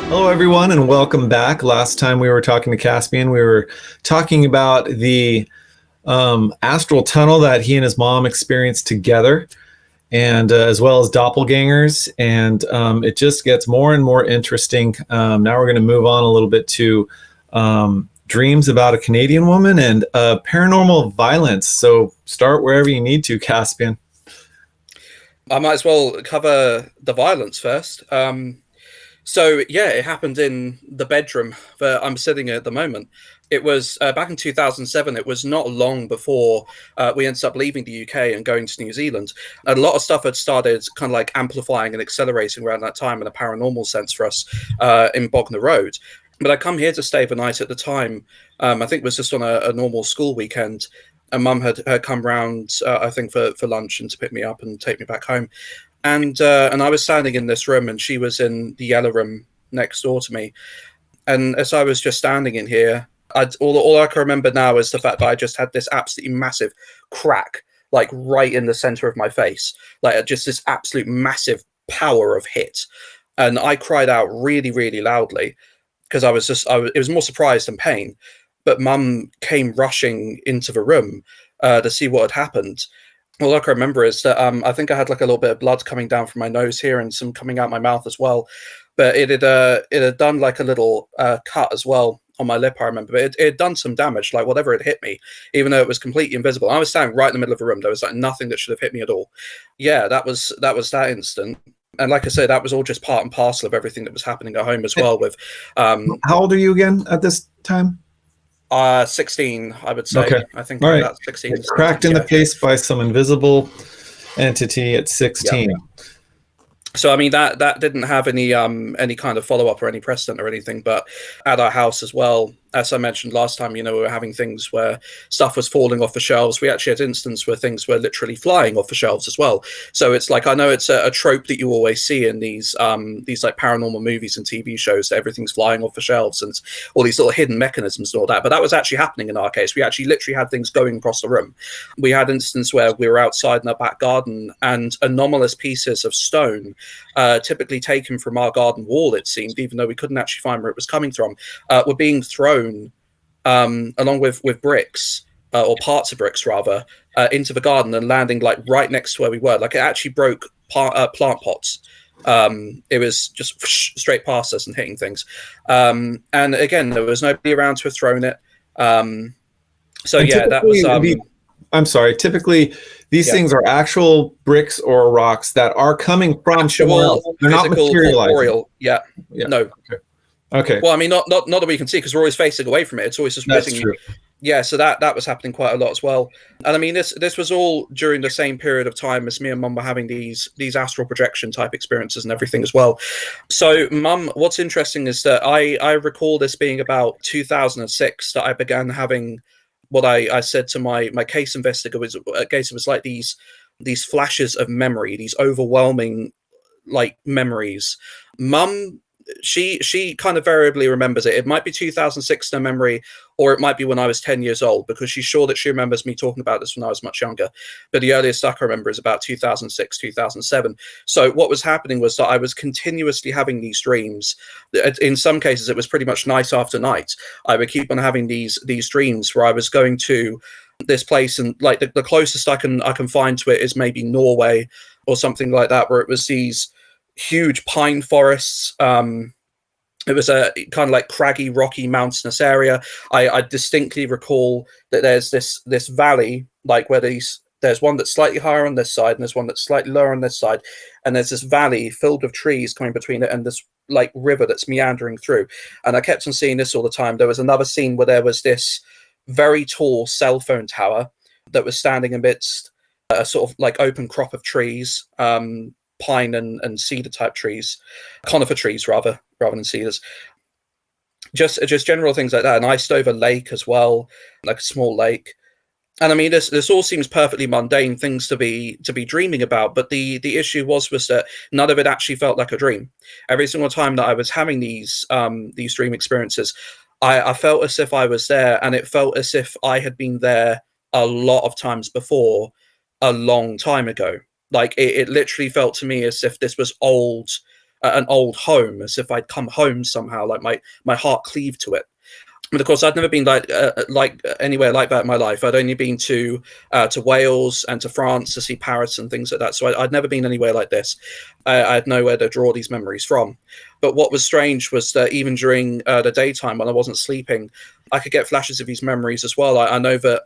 Hello, everyone, and welcome back. Last time we were talking to Caspian, we were talking about the astral tunnel that he and his mom experienced together, and as well as doppelgangers. And it just gets more and more interesting. Now we're going to move on a little bit to dreams about a Canadian woman and paranormal violence. So start wherever you need to, Caspian. I might as well cover the violence first. So yeah, it happened in the bedroom that I'm sitting in at the moment. It was back in 2007. It was not long before we ended up leaving the UK and going to New Zealand. A lot of stuff had started kind of like amplifying and accelerating around that time in a paranormal sense for us in Bognor Road. But I come here to stay the night at the time. I think it was just on a normal school weekend. And Mum had come round, I think, for lunch and to pick me up and take me back home. And I was standing in this room, and she was in the yellow room next door to me. And as I was just standing in here, all I can remember now is the fact that I just had this absolutely massive crack, like right in the center of my face, like just this absolute massive power of hit. And I cried out really, really loudly because it was more surprise than pain. But Mum came rushing into the room to see what had happened. All I can remember is that I think I had like a little bit of blood coming down from my nose here and some coming out my mouth as well. But it had done like a little cut as well on my lip, I remember. But it had done some damage, like whatever had hit me, even though it was completely invisible. I was standing right in the middle of the room. There was like nothing that should have hit me at all. Yeah, that was that instant. And like I said, that was all just part and parcel of everything that was happening at home as well. With how old are you again at this time? 16, I would say. Okay. I think all right. That's 16. Cracked in the face by some invisible entity at 16. Yeah. So I mean that didn't have any kind of follow-up or any precedent or anything, but at our house as well, as I mentioned last time, we were having things where stuff was falling off the shelves. We actually had instances where things were literally flying off the shelves as well. So it's like, I know it's a trope that you always see in these like paranormal movies and TV shows, that everything's flying off the shelves and all these little hidden mechanisms and all that. But that was actually happening in our case. We actually literally had things going across the room. We had instances where we were outside in our back garden and anomalous pieces of stone, typically taken from our garden wall, it seemed, even though we couldn't actually find where it was coming from, were being thrown along with bricks or parts of bricks rather into the garden and landing like right next to where we were. Like it actually broke plant pots. It was just straight past us and hitting things. And again, there was nobody around to have thrown it. So and yeah, that was. I'm sorry. Typically, these things are actual bricks or rocks that are coming from somewhere else. They're not materializing. Yeah. No. Okay. Well, I mean, not that we can see because we're always facing away from it. It's always just That's true. Yeah, so that was happening quite a lot as well. And I mean, this was all during the same period of time as me and Mum were having these astral projection type experiences and everything as well. So, Mum, what's interesting is that I recall this being about 2006 that I began having what I said to my case investigator was like these flashes of memory, these overwhelming like memories. Mum, she kind of variably remembers it. It might be 2006 in her memory, or it might be when I was 10 years old, because she's sure that she remembers me talking about this when I was much younger. But the earliest I can remember is about 2006, 2007. So what was happening was that I was continuously having these dreams. In some cases, it was pretty much night after night. I would keep on having these dreams where I was going to this place, and like the closest I can find to it is maybe Norway or something like that, where it was these huge pine forests. It was a kind of like craggy, rocky, mountainous area. I distinctly recall that there's this valley, like where there's one that's slightly higher on this side and there's one that's slightly lower on this side, and there's this valley filled with trees coming between it and this like river that's meandering through. And I kept on seeing this all the time. There was another scene where there was this very tall cell phone tower that was standing amidst a sort of like open crop of trees, pine and cedar type trees, conifer trees rather than cedars. Just general things like that. An iced over lake as well, like a small lake. And I mean, this all seems perfectly mundane things to be dreaming about, but the issue was that none of it actually felt like a dream. Every single time that I was having these dream experiences, I felt as if I was there, and it felt as if I had been there a lot of times before, a long time ago. Like it literally felt to me as if this was old an old home, as if I'd come home somehow, like my heart cleaved to it. But of course, I'd never been like anywhere like that in my life. I'd only been to Wales and to France to see Paris and things like that. So I'd never been anywhere like this. I had nowhere to draw these memories from. But what was strange was that even during the daytime when I wasn't sleeping, I could get flashes of these memories as well. I know that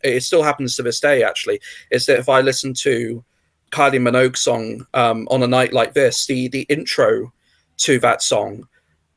it still happens to this day, actually, is that if I listen to Kylie Minogue's song on a night like this, the intro to that song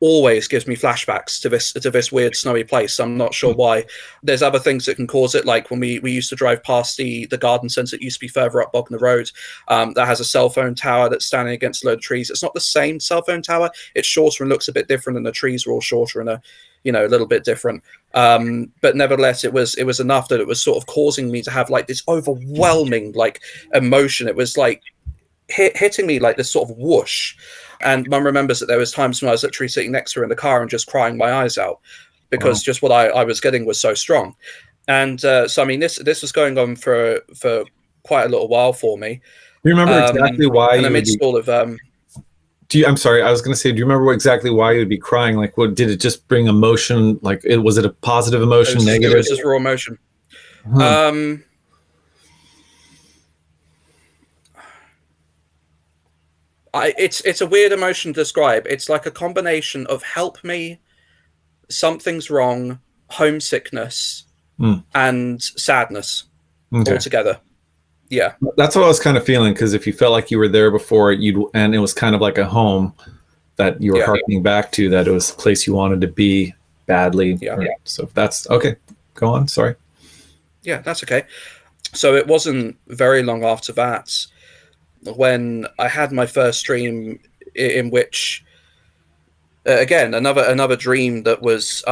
always gives me flashbacks to this weird snowy place. I'm not sure why. There's other things that can cause it, like when we used to drive past the garden centre that used to be further up Bognor Road, that has a cell phone tower that's standing against a load of trees. It's not the same cell phone tower. It's shorter and looks a bit different, and the trees are all shorter and a little bit different. But nevertheless, it was enough that it was sort of causing me to have like this overwhelming like emotion. It was like hitting me like this sort of whoosh. And Mum remembers that there was times when I was literally sitting next to her in the car and just crying my eyes out because just what I was getting was so strong. And so, I mean, this was going on for quite a little while for me. Do you remember exactly why? And amidst all of I'm sorry. I was going to say, do you remember exactly why you would be crying? Like, what did it just bring emotion? Like, was it a positive emotion, negative? It was just raw emotion. Huh. It's a weird emotion to describe. It's like a combination of help me, something's wrong, homesickness, and sadness all together. Yeah, that's what I was kind of feeling, because if you felt like you were there before, and it was kind of like a home that you were harkening back to, that it was a place you wanted to be badly. Yeah. So that's okay. Go on. Sorry. Yeah, that's okay. So it wasn't very long after that when I had my first dream in which, again, another dream that was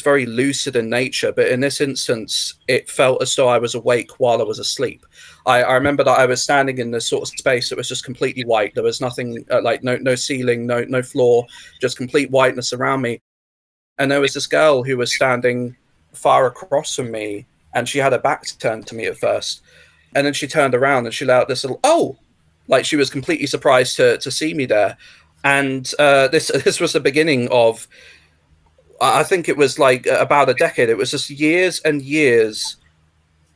very lucid in nature, but in this instance, it felt as though I was awake while I was asleep. I remember that I was standing in this sort of space that was just completely white. There was nothing, like no ceiling, no floor, just complete whiteness around me. And there was this girl who was standing far across from me, and she had her back turned to me at first. And then she turned around and she let out this little, "Oh!" Like she was completely surprised to see me there. And this was the beginning of, I think it was like about a decade. It was just years and years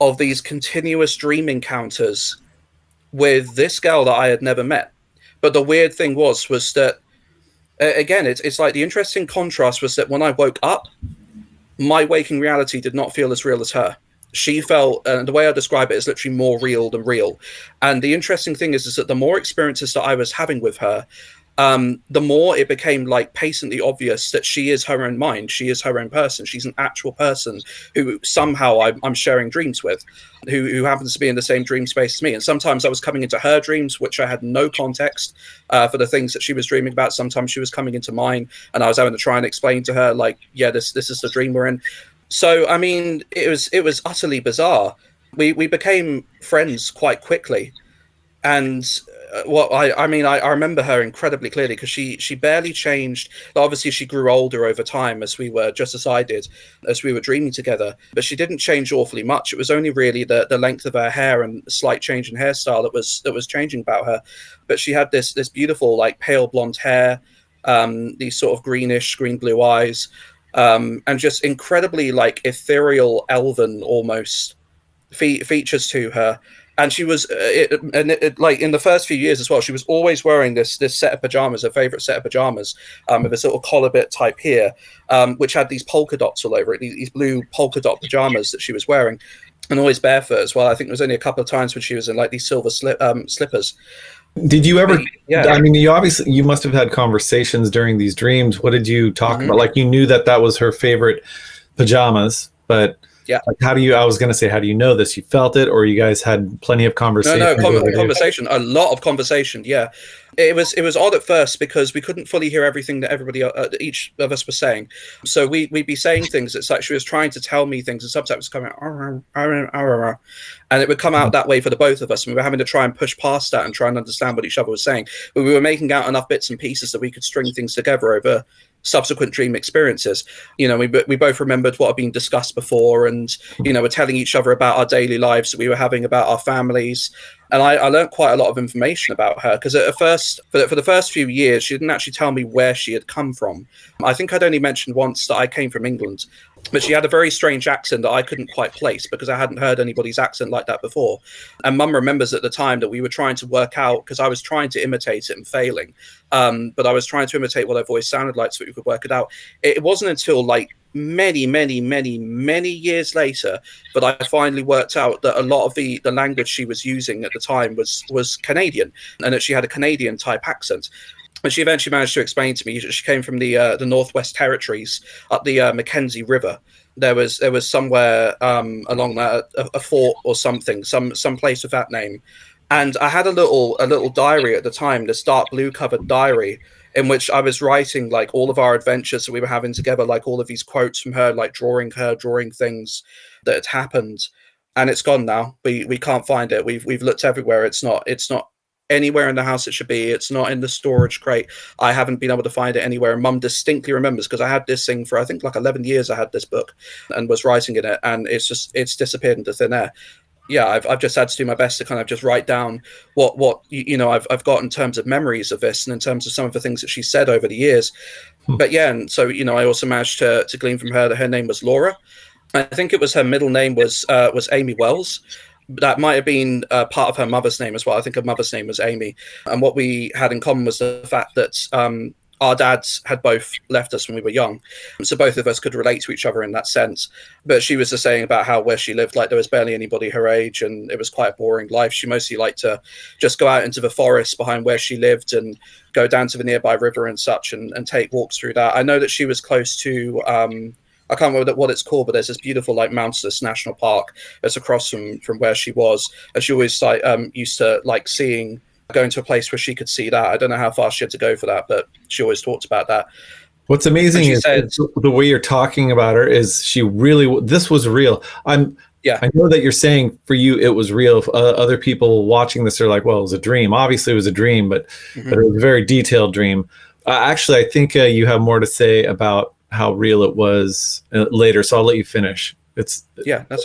of these continuous dream encounters with this girl that I had never met. But the weird thing was that, again, it's like the interesting contrast was that when I woke up, my waking reality did not feel as real as her. She felt, and the way I describe it is literally more real than real. And the interesting thing is that the more experiences that I was having with her, the more it became like patently obvious that she is her own mind. She is her own person. She's an actual person who somehow I'm sharing dreams with, who happens to be in the same dream space as me. And sometimes I was coming into her dreams, which I had no context for the things that she was dreaming about. Sometimes she was coming into mine, and I was having to try and explain to her, like, yeah, this is the dream we're in. So, I mean, it was utterly bizarre. We became friends quite quickly. And I remember her incredibly clearly because she barely changed. Obviously, she grew older over time as we were, just as I did, as we were dreaming together. But she didn't change awfully much. It was only really the length of her hair and a slight change in hairstyle that was changing about her. But she had this beautiful, like, pale blonde hair, these sort of green blue eyes, and just incredibly, like, ethereal, elven almost features to her. And she was, like in the first few years as well, she was always wearing this set of pajamas, her favorite set of pajamas, with this little collar bit type here, which had these polka dots all over it, these blue polka dot pajamas that she was wearing, and always barefoot as well. I think there was only a couple of times when she was in like these silver slippers. Did you ever? Yeah. I mean, you must have had conversations during these dreams. What did you talk about? Like, you knew that was her favorite pajamas, but. Yeah. Like, how do you know this? You felt it, or you guys had plenty of conversation? No, conversation. A lot of conversation. Yeah, it was odd at first because we couldn't fully hear everything that each of us was saying. So we'd be saying things. It's like she was trying to tell me things, and sometimes it was coming out, and it would come out that way for the both of us. And we were having to try and push past that and try and understand what each other was saying. But we were making out enough bits and pieces that we could string things together over subsequent dream experiences. We both remembered what had been discussed before, and we're telling each other about our daily lives that we were having, about our families. And I learned quite a lot of information about her, because at first, for the first few years, she didn't actually tell me where she had come from. I think I'd only mentioned once that I came from England, but she had a very strange accent that I couldn't quite place, because I hadn't heard anybody's accent like that before. And Mum remembers at the time that we were trying to work out, because I was trying to imitate it and failing, but I was trying to imitate what her voice sounded like so we could work it out. It wasn't until like many years later that I finally worked out that a lot of the language she was using at the time was Canadian, and that she had a Canadian type accent. And she eventually managed to explain to me she came from the Northwest Territories, up the Mackenzie River. There was somewhere along that a fort or something, some place with that name. And I had a little diary at the time, this dark blue covered diary, in which I was writing like all of our adventures that we were having together, like all of these quotes from her, like drawing things that had happened. And it's gone now. We can't find it. We've looked everywhere. It's not anywhere in the house it should be. It's not in the storage crate. I haven't been able to find it anywhere. And Mum distinctly remembers, because I had this thing for I think like 11 years. I had this book and was writing in it, and it's disappeared into thin air. Yeah, I've just had to do my best to kind of just write down what I've got in terms of memories of this, and in terms of some of the things that she said over the years. But yeah, and so I also managed to glean from her that her name was Laura. I think it was her middle name was Amy Wells. That might have been part of her mother's name as well. I think her mother's name was Amy. And what we had in common was the fact that our dads had both left us when we were young. So both of us could relate to each other in that sense. But she was just saying about how where she lived, like there was barely anybody her age, and it was quite a boring life. She mostly liked to just go out into the forest behind where she lived and go down to the nearby river and such, and take walks through that. I know that she was close to I can't remember what it's called, but there's this beautiful like Mountainous National Park that's across from where she was. And she always like used to like going to a place where she could see that. I don't know how far she had to go for that, but she always talked about that. What's amazing is the way you're talking about her is this was real. I know that you're saying for you it was real. If, other people watching this are like, well, it was a dream. Obviously it was a dream, but it was a very detailed dream. Actually, I think you have more to say about how real it was later, so I'll let you finish. That's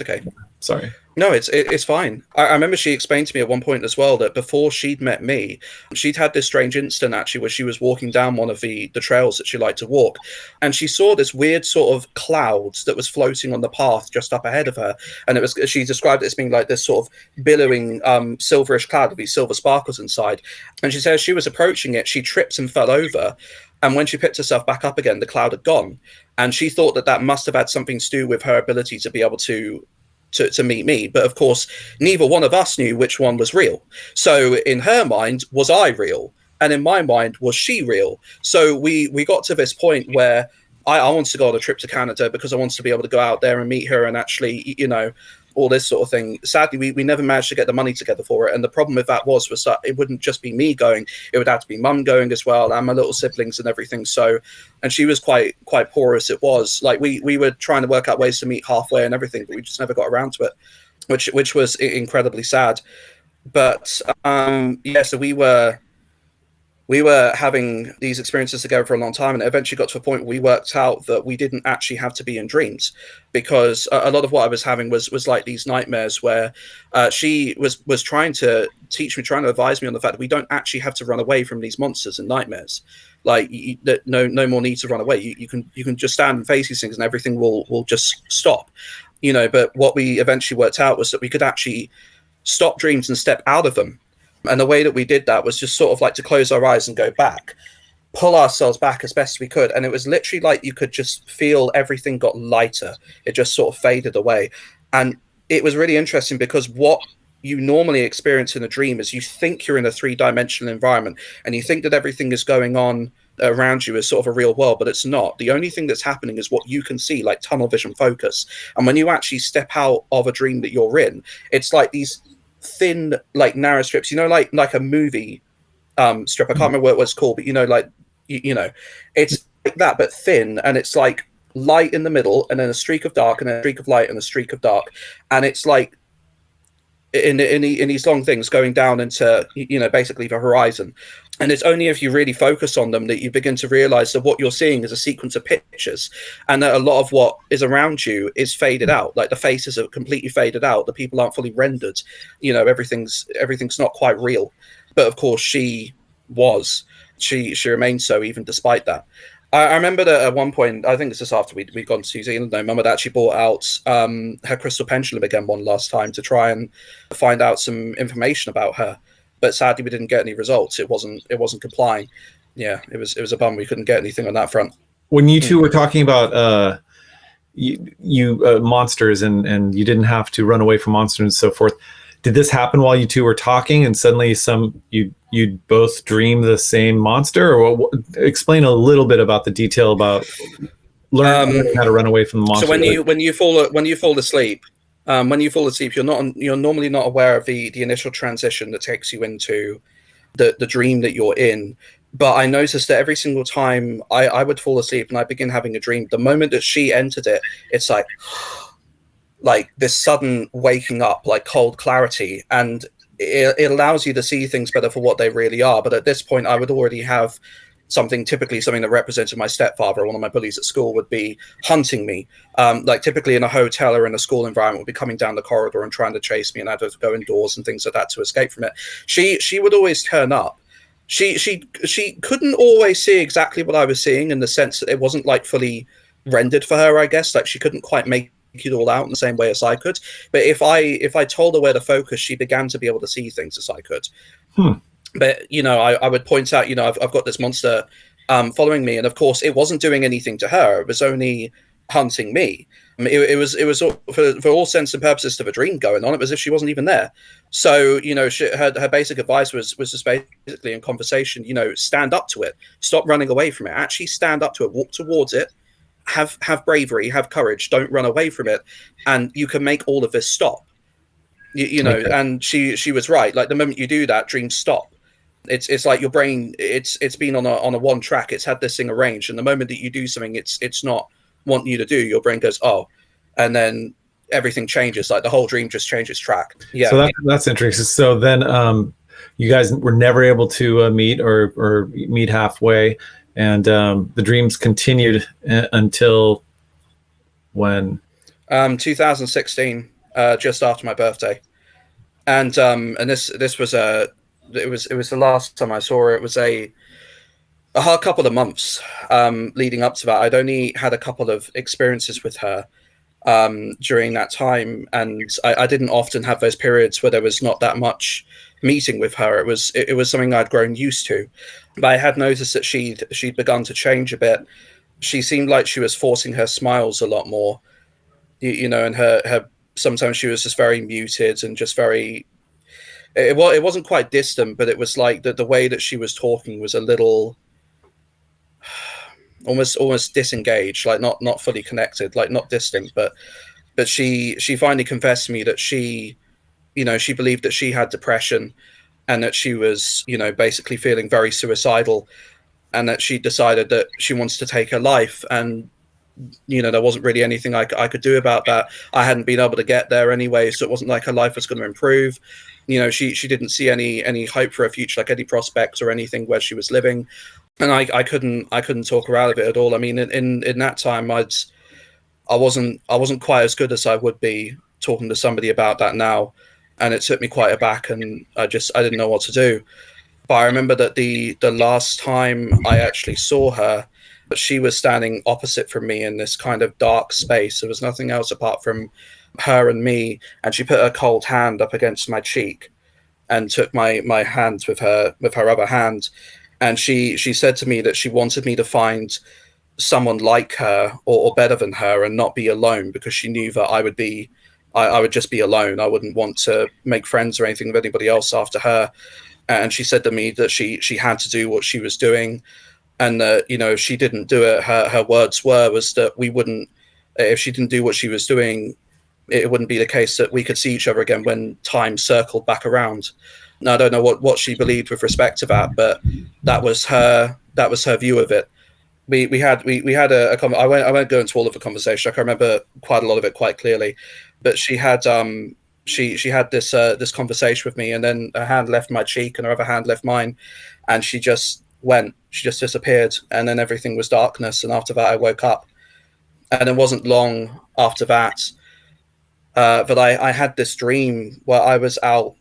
okay. Sorry. No, it's fine. I remember she explained to me at one point as well that before she'd met me, she'd had this strange incident actually where she was walking down one of the trails that she liked to walk, and she saw this weird sort of clouds that was floating on the path just up ahead of her, and she described it as being like this sort of billowing silverish cloud with these silver sparkles inside. And she says she was approaching it, she tripped and fell over, and when she picked herself back up again, the cloud had gone, and she thought that must have had something to do with her ability to be able to meet me. But of course, neither one of us knew which one was real. So in her mind, was I real? And in my mind, was she real? So we got to this point where I wanted to go on a trip to Canada because I wanted to be able to go out there and meet her and actually, all this sort of thing. Sadly, we never managed to get the money together for it. And the problem with that was that it wouldn't just be me going, it would have to be Mum going as well, and my little siblings and everything. So, and she was quite poor as it was. Like we were trying to work out ways to meet halfway and everything, but we just never got around to it, which was incredibly sad. But so we were having these experiences together for a long time, and it eventually got to a point where we worked out that we didn't actually have to be in dreams, because a lot of what I was having was like these nightmares where she was trying to teach me, trying to advise me on the fact that we don't actually have to run away from these monsters and nightmares. Like no more need to run away. You can just stand and face these things, and everything will just stop. But what we eventually worked out was that we could actually stop dreams and step out of them. And the way that we did that was just sort of like to close our eyes and go back, pull ourselves back as best we could. And it was literally like you could just feel everything got lighter. It just sort of faded away. And it was really interesting because what you normally experience in a dream is you think you're in a 3-dimensional environment and you think that everything is going on around you is sort of a real world, but it's not. The only thing that's happening is what you can see, like tunnel vision focus. And when you actually step out of a dream that you're in, it's like these thin, like narrow strips, like a movie strip. I can't remember what it's called, but it's like that, but thin, and it's like light in the middle, and then a streak of dark, and then a streak of light, and a streak of dark, and it's like in these long things going down into, you know, basically the horizon. And it's only if you really focus on them that you begin to realize that what you're seeing is a sequence of pictures, and that a lot of what is around you is faded out. Like the faces are completely faded out. The people aren't fully rendered. You know, everything's not quite real. But of course, she remained so even despite that. I remember that at one point, I think this is after we'd gone to New Zealand, though, Mum had actually brought out her crystal pendulum again one last time to try and find out some information about her. But sadly, we didn't get any results. It wasn't complying. Yeah, it was a bum. We couldn't get anything on that front. When you two were talking about monsters and you didn't have to run away from monsters and so forth, did this happen while you two were talking and suddenly you both dream the same monster? Or explain a little bit about the detail about learning how to run away from the monster. So when you fall asleep. When you fall asleep, you're normally not aware of the initial transition that takes you into the dream that you're in. But I noticed that every single time I would fall asleep and I begin having a dream, the moment that she entered it, it's like this sudden waking up, like cold clarity, and it allows you to see things better for what they really are. But at this point, I would already have something that represented my stepfather, one of my bullies at school, would be hunting me. Like typically in a hotel or in a school environment, would be coming down the corridor and trying to chase me, and I'd have to go indoors and things like that to escape from it. She would always turn up. She couldn't always see exactly what I was seeing, in the sense that it wasn't like fully rendered for her, I guess. Like she couldn't quite make it all out in the same way as I could. But if I told her where to focus, she began to be able to see things as I could. But, you know, I would point out, you know, I've got this monster following me. And of course, it wasn't doing anything to her. It was only hunting me. I mean, it was for all sense and purposes of a dream going on. It was as if she wasn't even there. So, you know, her basic advice was just basically in conversation, you know, stand up to it. Stop running away from it. Actually stand up to it. Walk towards it. Have bravery. Have courage. Don't run away from it. And you can make all of this stop. You know, okay. And she was right. Like the moment you do that, dreams stop. It's like your brain, it's been on a one track. It's had this thing arranged, and the moment that you do something it's not wanting you to do, your brain goes, oh, and then everything changes. Like the whole dream just changes track. Yeah. So that's interesting. So then you guys were never able to meet or meet halfway, and the dreams continued until when? 2016, just after my birthday, and this was It was the last time I saw her. It was a hard couple of months leading up to that. I'd only had a couple of experiences with her during that time, and I didn't often have those periods where there was not that much meeting with her. It was something I'd grown used to, but I had noticed that she'd begun to change a bit. She seemed like she was forcing her smiles a lot more, you know, and her sometimes she was just very muted and just very. It wasn't quite distant, but it was like the way that she was talking was a little almost disengaged, like not fully connected, like not distinct, but she finally confessed to me that she believed that she had depression, and that she was, you know, basically feeling very suicidal, and that she decided that she wants to take her life. And, you know, there wasn't really anything I could do about that. I hadn't been able to get there anyway, so it wasn't like her life was going to improve. You know, she didn't see any hope for a future, like any prospects or anything where she was living, and I couldn't talk her out of it at all. I mean, in that time, I wasn't quite as good as I would be talking to somebody about that now, and it took me quite aback, and I didn't know what to do. But I remember that the last time I actually saw her, but she was standing opposite from me in this kind of dark space. There was nothing else apart from her and me, and she put her cold hand up against my cheek and took my hand with her other hand, and she said to me that she wanted me to find someone like her or better than her and not be alone, because she knew that I would just be alone. I wouldn't want to make friends or anything with anybody else after her. And she said to me that she had to do what she was doing, and that, you know, if she didn't do it, her words was that we wouldn't, if she didn't do what she was doing, it wouldn't be the case that we could see each other again when time circled back around. Now, I don't know what she believed with respect to that, but that was her view of it. We had a I won't go into all of the conversation. I can remember quite a lot of it quite clearly, but she had she had this conversation with me, and then her hand left my cheek and her other hand left mine, and she just disappeared, and then everything was darkness. And after that I woke up, and it wasn't long after that that I had this dream where I was out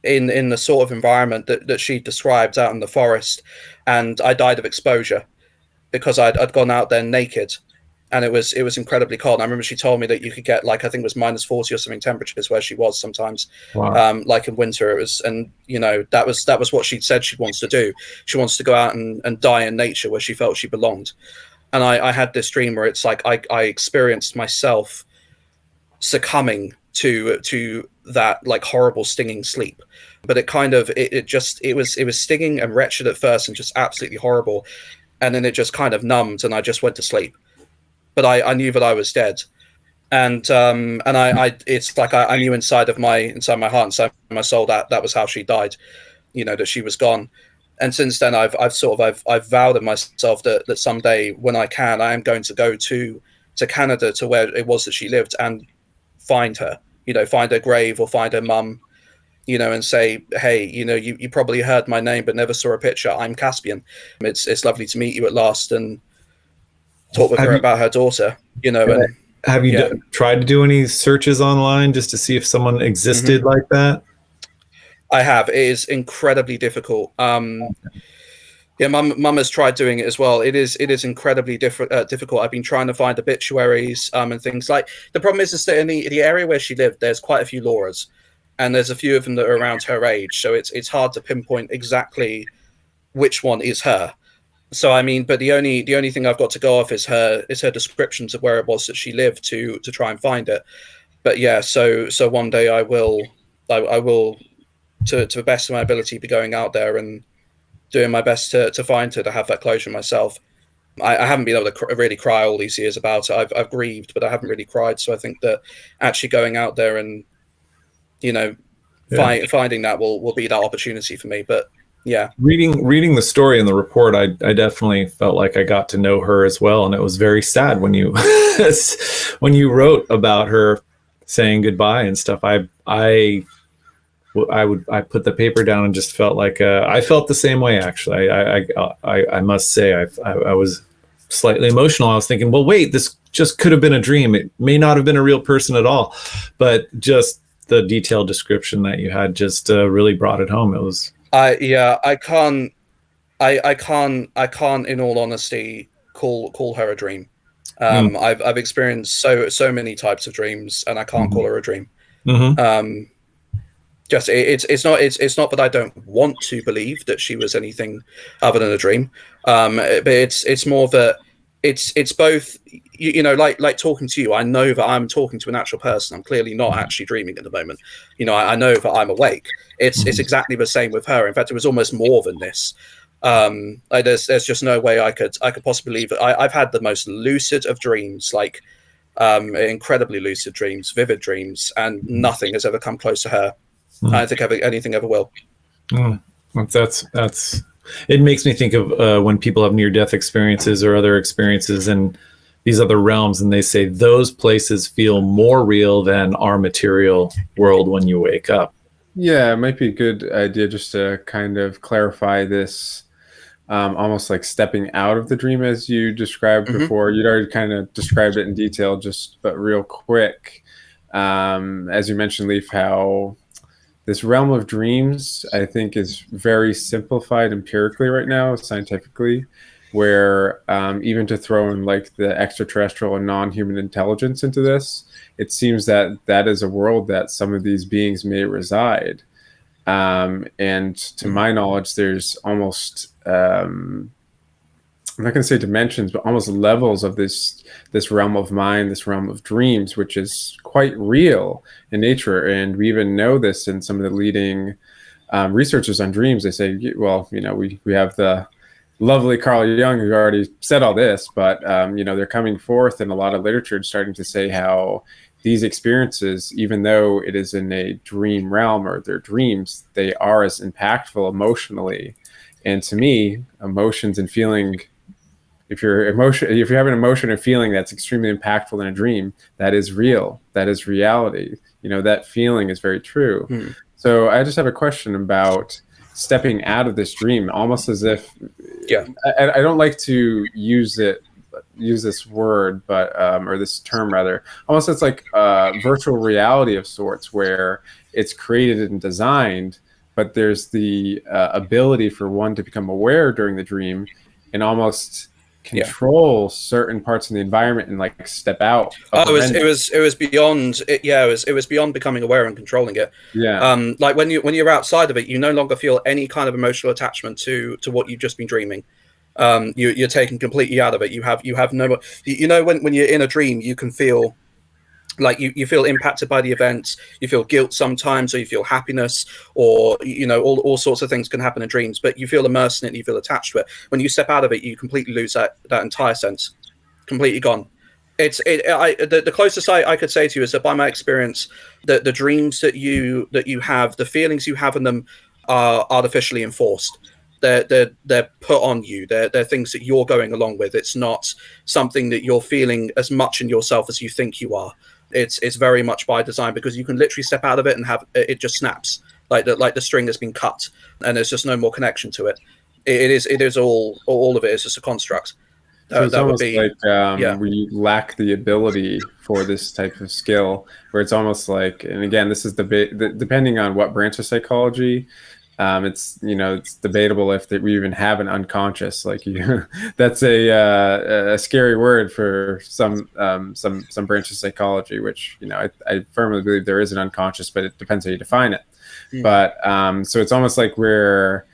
in the sort of environment that she described, out in the forest, and I died of exposure because I'd gone out there naked, and it was incredibly cold. And I remember she told me that you could get, like, I think it was -40 or something temperatures where she was sometimes. Wow. Like in winter it was, and that was what she said she wants to do. She wants to go out and die in nature where she felt she belonged. And I had this dream where it's like I experienced myself succumbing to that, like, horrible stinging sleep. But it kind of it was stinging and wretched at first and just absolutely horrible, and then it just kind of numbed and I just went to sleep. But I knew that I was dead, and I it's like I knew inside my heart, inside my soul, that was how she died, that she was gone. And since then I've vowed in myself that someday when I can, I am going to go to Canada, to where it was that she lived, and find her, find her grave or find her mum, and say, hey, you probably heard my name but never saw a picture. I'm Caspian. It's lovely to meet you at last, and talk with her about her daughter, and have you tried to do any searches online just to see if someone existed like that? I have. It is incredibly difficult. Mum has tried doing it as well. It is incredibly difficult. I've been trying to find obituaries and things. Like, the problem is that in the area where she lived, there's quite a few Lauras, and there's a few of them that are around her age. So it's hard to pinpoint exactly which one is her. So I mean, but the only thing I've got to go off is her descriptions of where it was that she lived to try and find it. But yeah, so one day I will, to the best of my ability, be going out there and doing my best to find her, to have that closure myself. I haven't been able to really cry all these years about it. I've grieved, but I haven't really cried. So I think that actually going out there and finding that will be that opportunity for me. But yeah, reading the story in the report, I definitely felt like I got to know her as well, and it was very sad when you when you wrote about her saying goodbye and stuff. I put the paper down and just felt like I felt the same way, actually. I must say I was slightly emotional. I was thinking, well, wait, this just could have been a dream. It may not have been a real person at all, but just the detailed description that you had just really brought it home. It was. I can't in all honesty call her a dream. I've experienced so many types of dreams, and I can't call her a dream. Just it's not that I don't want to believe that she was anything other than a dream, but it's more that it's both, like talking to you. I know that I'm talking to an actual person. I'm clearly not actually dreaming at the moment. I know that I'm awake. It's exactly the same with her. In fact, it was almost more than this. There's just no way I could possibly believe it. I've had the most lucid of dreams, like incredibly lucid dreams, vivid dreams, and nothing has ever come close to her. I don't think anything ever will. That's it makes me think of when people have near-death experiences or other experiences in these other realms, and they say those places feel more real than our material world when you wake up. Yeah, it might be a good idea just to kind of clarify this, almost like stepping out of the dream as you described before. You'd already kind of described it in detail, but real quick. As you mentioned, Leif, how this realm of dreams, I think, is very simplified empirically right now, scientifically, where even to throw in like the extraterrestrial and non-human intelligence into this, it seems that is a world that some of these beings may reside. And to my knowledge, there's almost, I'm not going to say dimensions, but almost levels of this realm of mind, this realm of dreams, which is quite real in nature. And we even know this in some of the leading researchers on dreams. They say, well, we have the lovely Carl Jung, who already said all this, but they're coming forth in a lot of literature starting to say how these experiences, even though it is in a dream realm or their dreams, they are as impactful emotionally. And to me, emotions and feeling if you're having an emotion or feeling that's extremely impactful in a dream, that is real. That is reality. That feeling is very true. So I just have a question about stepping out of this dream, almost as if, I don't like to use this word, but or this term rather, almost it's like virtual reality of sorts, where it's created and designed, but there's the ability for one to become aware during the dream and almost control certain parts of the environment and like step out. It was beyond it. Yeah, it was beyond becoming aware and controlling it. Yeah. Like when you're outside of it, you no longer feel any kind of emotional attachment to what you've just been dreaming. You're taken completely out of it. You have no, when you're in a dream, you can feel like you feel impacted by the events, you feel guilt sometimes, or you feel happiness, or all sorts of things can happen in dreams, but you feel immersed in it and you feel attached to it. When you step out of it, you completely lose that entire sense. Completely gone. The closest I could say to you is that by my experience, the dreams that you have, the feelings you have in them are artificially enforced. They're put on you. They're things that you're going along with. It's not something that you're feeling as much in yourself as you think you are. It's very much by design, because you can literally step out of it and have it just snaps, like the string has been cut and there's just no more connection to it. It is all of it is just a construct. So it's almost like we lack the ability for this type of skill, where it's almost like, and again, this is depending on what branch of psychology. It's debatable if we even have an unconscious. Like that's a scary word for some branch of psychology, which I firmly believe there is an unconscious, but it depends how you define it. But so it's almost like we're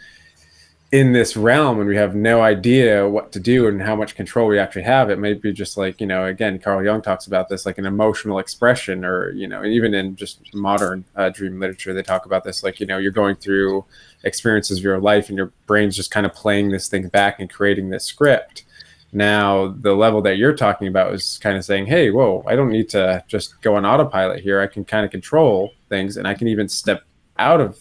in this realm and we have no idea what to do and how much control we actually have. It might be just like, again, Carl Jung talks about this, like an emotional expression, or, even in just modern dream literature, they talk about this, like, you're going through experiences of your life and your brain's just kind of playing this thing back and creating this script. Now, the level that you're talking about is kind of saying, hey, whoa, I don't need to just go on autopilot here. I can kind of control things, and I can even step out of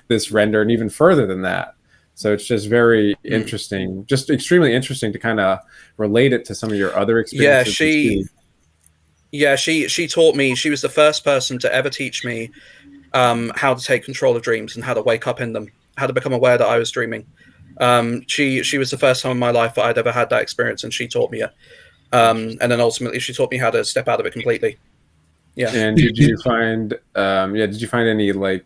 this render and even further than that. So it's just very interesting, just extremely interesting to kind of relate it to some of your other experiences. She taught me. She was the first person to ever teach me how to take control of dreams and how to wake up in them, how to become aware that I was dreaming. She was the first time in my life that I'd ever had that experience, and she taught me it. And then ultimately, she taught me how to step out of it completely. Yeah. And did you find any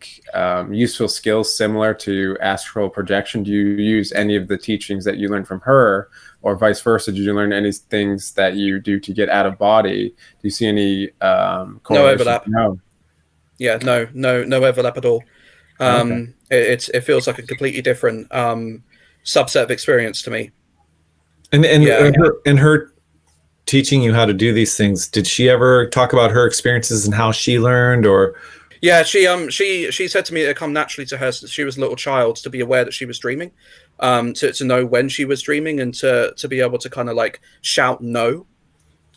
useful skills similar to astral projection? Do you use any of the teachings that you learned from her, or vice versa? Did you learn any things that you do to get out of body? Do you see any no overlap? No. Yeah, no overlap at all. Okay. It feels like a completely different subset of experience to me. And her teaching you how to do these things, did she ever talk about her experiences and how she learned? Or she said to me it come naturally to her since she was a little child to be aware that she was dreaming, to know when she was dreaming, and to be able to kind of like shout no.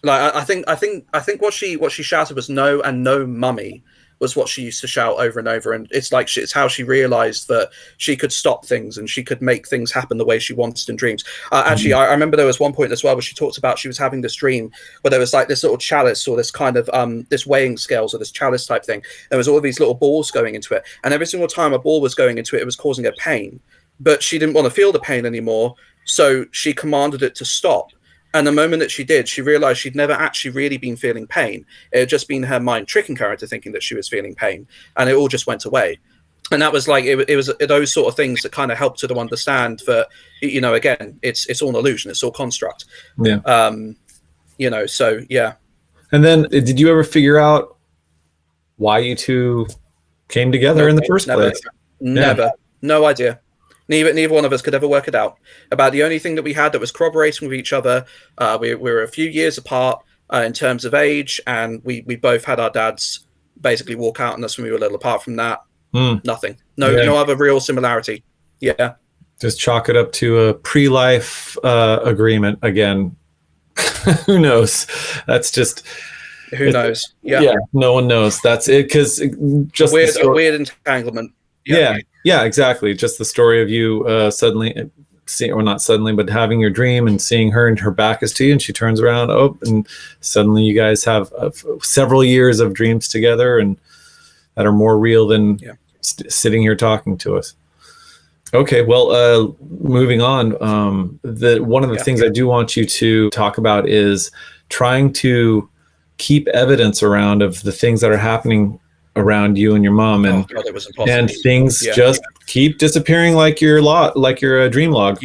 Like I think what she shouted was no, and no mummy was what she used to shout over and over. And it's like it's how she realized that she could stop things and she could make things happen the way she wanted in dreams. Actually, I remember there was one point as well where she talked about she was having this dream where there was like this little chalice, or this kind of this weighing scales, or this chalice type thing. There was all these little balls going into it, and every single time a ball was going into it, it was causing her pain, but she didn't want to feel the pain anymore, so she commanded it to stop. And the moment that she did, she realized she'd never actually really been feeling pain. It had just been her mind tricking her into thinking that she was feeling pain, and it all just went away. And that was like, it was those sort of things that kind of helped her to understand that, again, it's all an illusion, it's all construct. Yeah. So yeah. And then did you ever figure out why you two came together in the first place? Never. Yeah. No idea. Neither one of us could ever work it out. About the only thing that we had that was corroborating with each other, we were a few years apart in terms of age, and we both had our dads basically walk out on us when we were a little apart from that. Nothing. No other real similarity. Yeah. Just chalk it up to a pre-life agreement again. Who knows? That's just... Who knows? Yeah. No one knows. That's it. Because just a weird entanglement. Yeah, exactly. Just the story of you suddenly see, or not suddenly, but having your dream and seeing her and her back is to you, and she turns around, and suddenly you guys have several years of dreams together, and that are more real than sitting here talking to us. Okay, well, moving on. One of the things I do want you to talk about is trying to keep evidence around of the things that are happening around you and your mom, and things just keep disappearing like your dream log.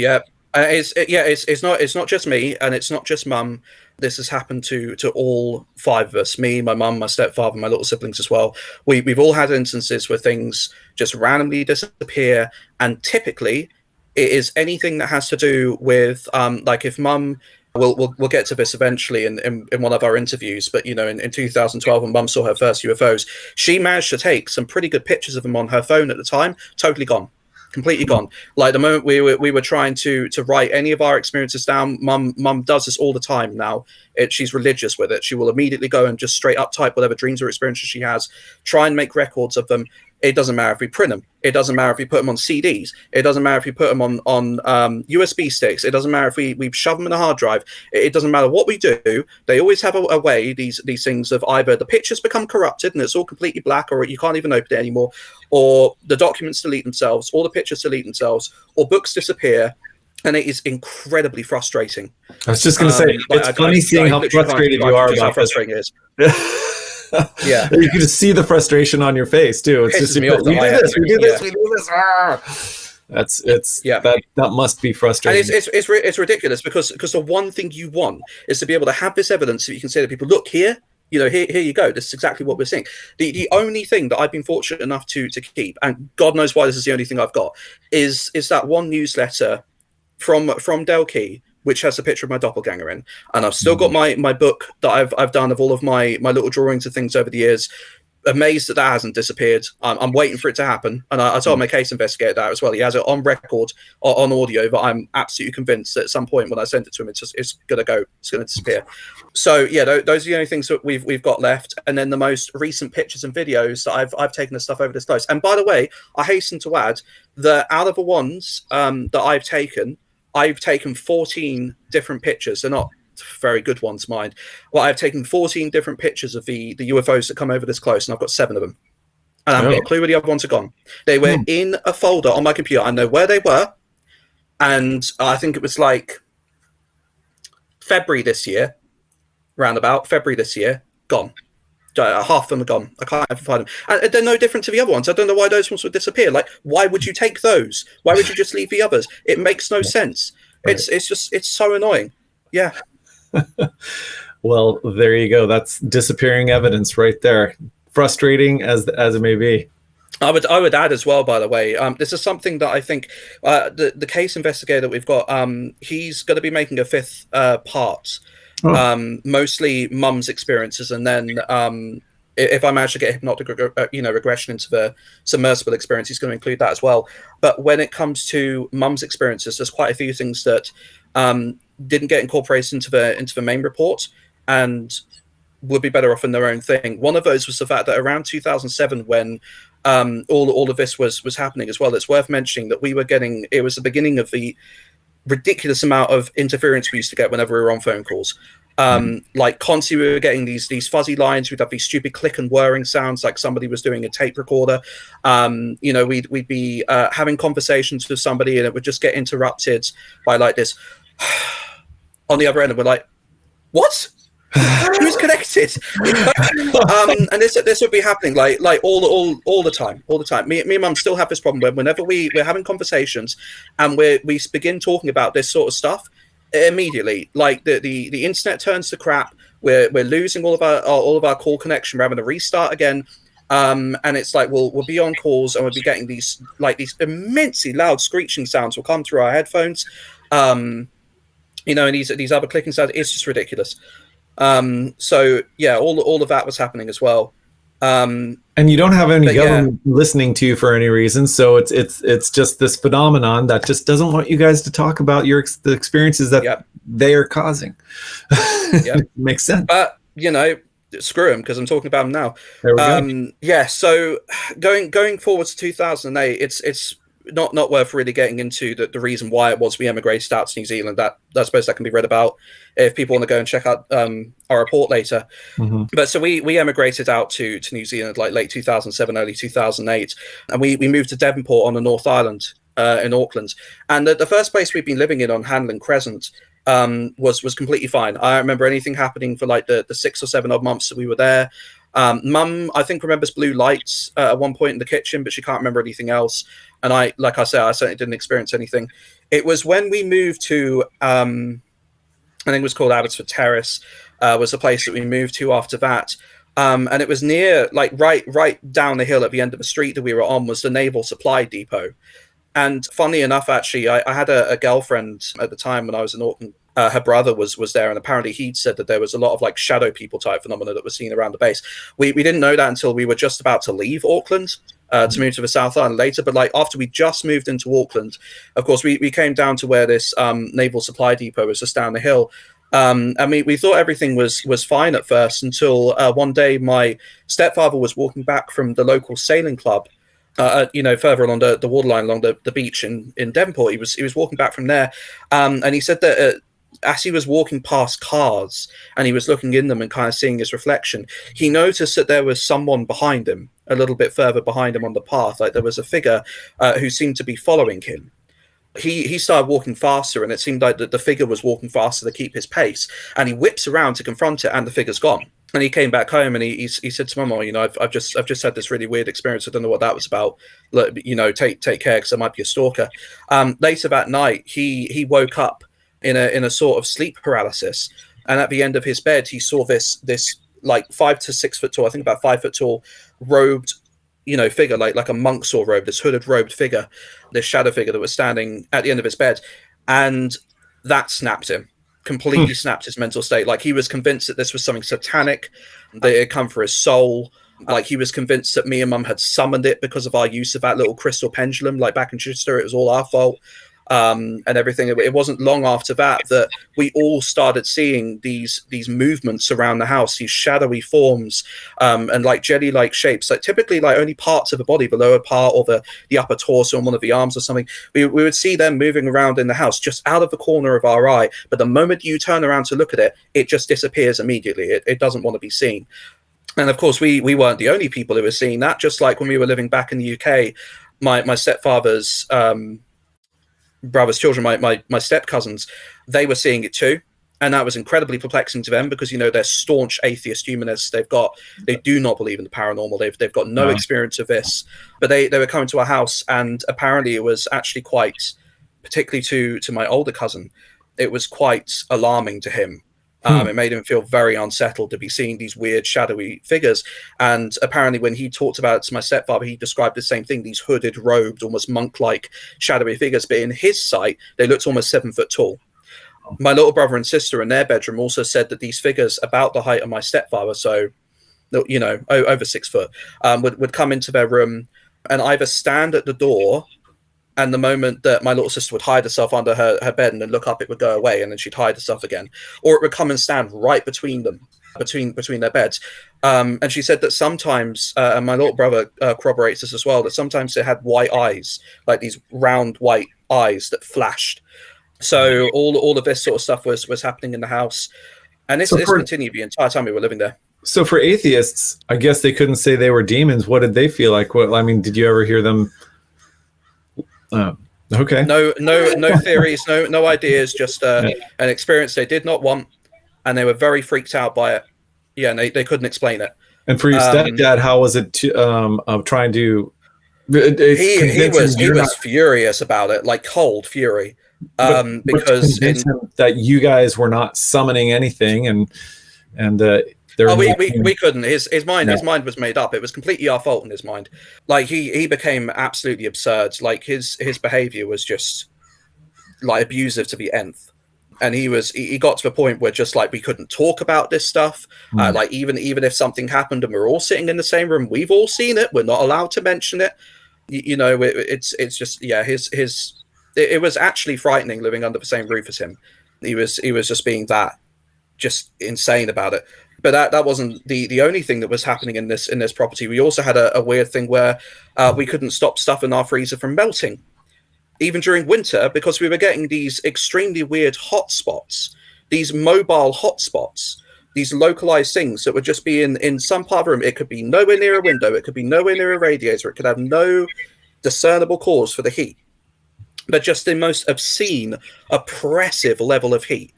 It's not just me, and it's not just mum. This has happened to all 5 of us, me, my mum, my stepfather, my little siblings as well. We've all had instances where things just randomly disappear, and typically it is anything that has to do with like if mum, we'll get to this eventually in one of our interviews, but in 2012 when mum saw her first UFOs, she managed to take some pretty good pictures of them on her phone at the time. Totally gone. Completely gone. Like the moment we were trying to write any of our experiences down, mum does this all the time now. She's religious with it. She will immediately go and just straight up type whatever dreams or experiences she has, try and make records of them. It doesn't matter if we print them. It doesn't matter if we put them on CDs. It doesn't matter if we put them on USB sticks. It doesn't matter if we shove them in a hard drive. It doesn't matter what we do. They always have a way, these things, of either the pictures become corrupted and it's all completely black, or you can't even open it anymore, or the documents delete themselves, or the pictures delete themselves, or books disappear. And it is incredibly frustrating. I was just going to say, it's funny seeing how frustrated you are about this. Yeah, you can just see the frustration on your face too. It's just we do this. That must be frustrating. And it's ridiculous because the one thing you want is to be able to have this evidence so you can say to people, look here, here you go. This is exactly what we're seeing. The only thing that I've been fortunate enough to keep, and God knows why this is the only thing I've got, is that one newsletter from Del Key, which has a picture of my doppelganger in, and I've still got my book that I've done of all of my little drawings and things over the years. Amazed that hasn't disappeared. I'm waiting for it to happen, and I told my case investigator that as well. He has it on record on audio, but I'm absolutely convinced that at some point when I send it to him, it's gonna disappear. So those are the only things that we've got left. And then the most recent pictures and videos that I've taken the stuff over this close. And by the way, I hasten to add that out of the ones that I've taken 14 different pictures. They're not very good ones, mind. Well, I've taken 14 different pictures of the UFOs that come over this close, and I've got 7 of them. And I haven't got a clue where the other ones are gone. They were in a folder on my computer. I know where they were. And I think it was like February this year, roundabout February this year, gone. Half of them are gone. I can't even find them. And they're no different to the other ones. I don't know why those ones would disappear. Like, why would you take those? Why would you just leave the others? It makes no sense. Right. It's so annoying. Yeah. Well, there you go. That's disappearing evidence right there. Frustrating as it may be. I would add as well, by the way, this is something that I think the case investigator that we've got, he's going to be making a 5th part. Mostly mum's experiences, and then if I manage to get hypnotic regression into the submersible experience, he's going to include that as well. But when it comes to mum's experiences, there's quite a few things that didn't get incorporated into the main report and would be better off in their own thing. One of those was the fact that around 2007, when all of this was happening as well, it's worth mentioning that it was the beginning of the ridiculous amount of interference we used to get whenever we were on phone calls. Like constantly we were getting these fuzzy lines. We'd have these stupid click and whirring sounds like somebody was doing a tape recorder. We'd be having conversations with somebody and it would just get interrupted by like this on the other end, and we're like, what? Who's connected? And this would be happening like all the time. Me and mum still have this problem whenever we're having conversations and we begin talking about this sort of stuff, immediately like the internet turns to crap. We're losing all of our call connection. We're having to restart again. And it's like we'll be on calls and we'll be getting these immensely loud screeching sounds will come through our headphones. And these other clicking sounds. It's just ridiculous. So yeah, all of that was happening as well. And you don't have any government listening to you for any reason, so it's just this phenomenon that just doesn't want you guys to talk about the experiences that they are causing. Makes sense. But screw them, because I'm talking about them now. There we go. So going forward to 2008, it's not worth really getting into the reason why it was we emigrated out to New Zealand. That I suppose that can be read about if people want to go and check out our report later. Mm-hmm. But so we emigrated out to New Zealand like late 2007, early 2008, and we moved to Devonport on the North Island in Auckland. And the first place we'd been living in on Hanlon Crescent was completely fine. I don't remember anything happening for like the 6 or 7 odd months that we were there. Mum, I think, remembers blue lights at one point in the kitchen, but she can't remember anything else. And I certainly didn't experience anything. It was when we moved to, I think it was called Abbotsford Terrace, was the place that we moved to after that. And it was near, like right down the hill at the end of the street that we were on was the Naval Supply Depot. And funnily enough, actually, I had a girlfriend at the time when I was in Auckland. Her brother was there, and apparently he'd said that there was a lot of like shadow people type phenomena that was seen around the base. We didn't know that until we were just about to leave Auckland to move to the South Island later. But like after we just moved into Auckland, of course, we came down to where this Naval Supply Depot was just down the hill. And we thought everything was fine at first until one day my stepfather was walking back from the local sailing club. Further along the waterline along the beach in Devonport. He was walking back from there, and he said that as he was walking past cars and he was looking in them and kind of seeing his reflection, he noticed that there was someone behind him, a little bit further behind him on the path. Like there was a figure who seemed to be following him. He started walking faster, and it seemed like the figure was walking faster to keep his pace. And he whips around to confront it, and the figure's gone. And he came back home, and he said to Mum, I've just had this really weird experience. I don't know what that was about. Take care, because I might be a stalker. Later that night, he woke up in a sort of sleep paralysis, and at the end of his bed, he saw this like 5 to 6 foot tall, I think about 5 foot tall, robed, figure, like a monk sort of robe, this hooded robed figure, this shadow figure that was standing at the end of his bed, and that snapped him. Completely snapped his mental state. Like he was convinced that this was something satanic, that it had come for his soul. Like he was convinced that me and Mum had summoned it because of our use of that little crystal pendulum. Like back in Chichester, it was all our fault. And everything. It wasn't long after that we all started seeing these movements around the house, these shadowy forms, and like jelly-like shapes, like typically like only parts of the body, the lower part or the upper torso and one of the arms or something. We would see them moving around in the house just out of the corner of our eye. But the moment you turn around to look at it, it just disappears immediately. It doesn't want to be seen. And of course, we weren't the only people who were seeing that. Just like when we were living back in the UK, my stepfather's brother's children, my step cousins, they were seeing it too, and that was incredibly perplexing to them because they're staunch atheist humanists. They do not believe in the paranormal. They've got no experience of this, but they were coming to our house, and apparently it was actually quite, particularly to my older cousin, it was quite alarming to him. It made him feel very unsettled to be seeing these weird shadowy figures. And apparently when he talked about it to my stepfather, he described the same thing, these hooded, robed, almost monk-like shadowy figures. But in his sight, they looked almost 7 foot tall. My little brother and sister in their bedroom also said that these figures about the height of my stepfather, so, over 6 foot, would come into their room and either stand at the door, and the moment that my little sister would hide herself under her bed and then look up, it would go away, and then she'd hide herself again. Or it would come and stand right between them, between their beds. And she said that sometimes, and my little brother corroborates this as well, that sometimes they had white eyes, like these round white eyes that flashed. So all of this sort of stuff was happening in the house. And this continued the entire time we were living there. So for atheists, I guess they couldn't say they were demons. What did they feel like? Did you ever hear them... okay. No theories, no ideas, just an experience they did not want, and they were very freaked out by it. Yeah, and they couldn't explain it. And for your stepdad, how was it of trying to? He was furious about it, like cold fury, because that you guys were not summoning anything, and we couldn't. His mind was made up. It was completely our fault in his mind. Like he became absolutely absurd. Like his behavior was just like abusive to the nth. And he got to the point where just like we couldn't talk about this stuff. Like even if something happened and we're all sitting in the same room, we've all seen it. We're not allowed to mention it. It's just it was actually frightening living under the same roof as him. He was just being just insane about it. But that wasn't the only thing that was happening in this property. We also had a weird thing where we couldn't stop stuff in our freezer from melting even during winter, because we were getting these extremely weird hotspots, these mobile hotspots, these localized things that would just be in some part of the room. It could be nowhere near a window. It could be nowhere near a radiator. It could have no discernible cause for the heat, but just the most obscene, oppressive level of heat,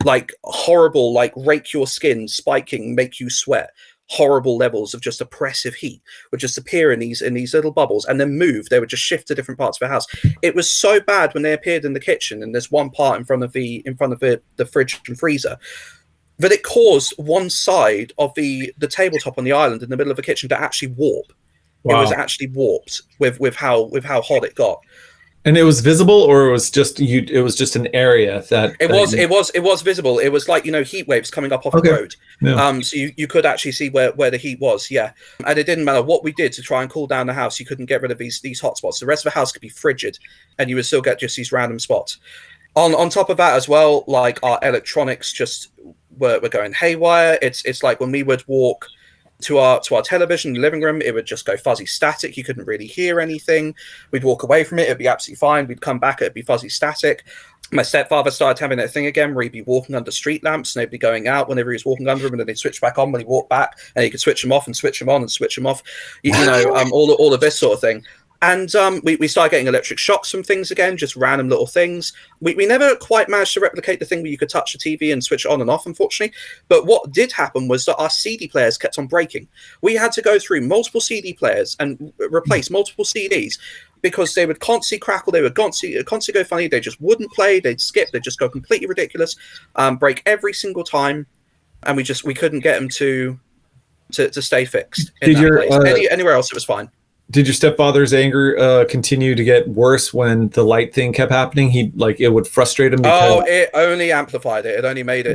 like horrible, like rake your skin, spiking, make you sweat. Horrible levels of just oppressive heat would just appear in these little bubbles and then move. They would just shift to different parts of the house. It was so bad when they appeared in the kitchen, and there's one part in front of the fridge and freezer, that it caused one side of the tabletop on the island in the middle of the kitchen to actually warp. Wow. It was actually warped with how hot it got. And it was visible, or it was just it was just an area that it was visible. It was like, heat waves coming up off the road. Yeah. So you could actually see where the heat was. Yeah. And it didn't matter what we did to try and cool down the house. You couldn't get rid of these hot spots. The rest of the house could be frigid, and you would still get just these random spots. On top of that as well, like our electronics just were going haywire. It's like when we would walk to our television in the living room, it would just go fuzzy static. You couldn't really hear anything. We'd walk away from it, it'd be absolutely fine. We'd come back, it'd be fuzzy static. My stepfather started having that thing again where he'd be walking under street lamps, and they'd be going out whenever he was walking under them, and then they'd switch back on when he walked back, and he could switch them off and switch them on and switch them off. All of this sort of thing. And we started getting electric shocks from things again, just random little things. We never quite managed to replicate the thing where you could touch the TV and switch it on and off, unfortunately. But what did happen was that our CD players kept on breaking. We had to go through multiple CD players and replace multiple CDs because they would constantly crackle, they would constantly go funny, they just wouldn't play, they'd skip, they'd just go completely ridiculous, break every single time, and we couldn't get them to stay fixed. Anywhere else it was fine. Did your stepfather's anger continue to get worse when the light thing kept happening? It would frustrate him. It only amplified it. It only made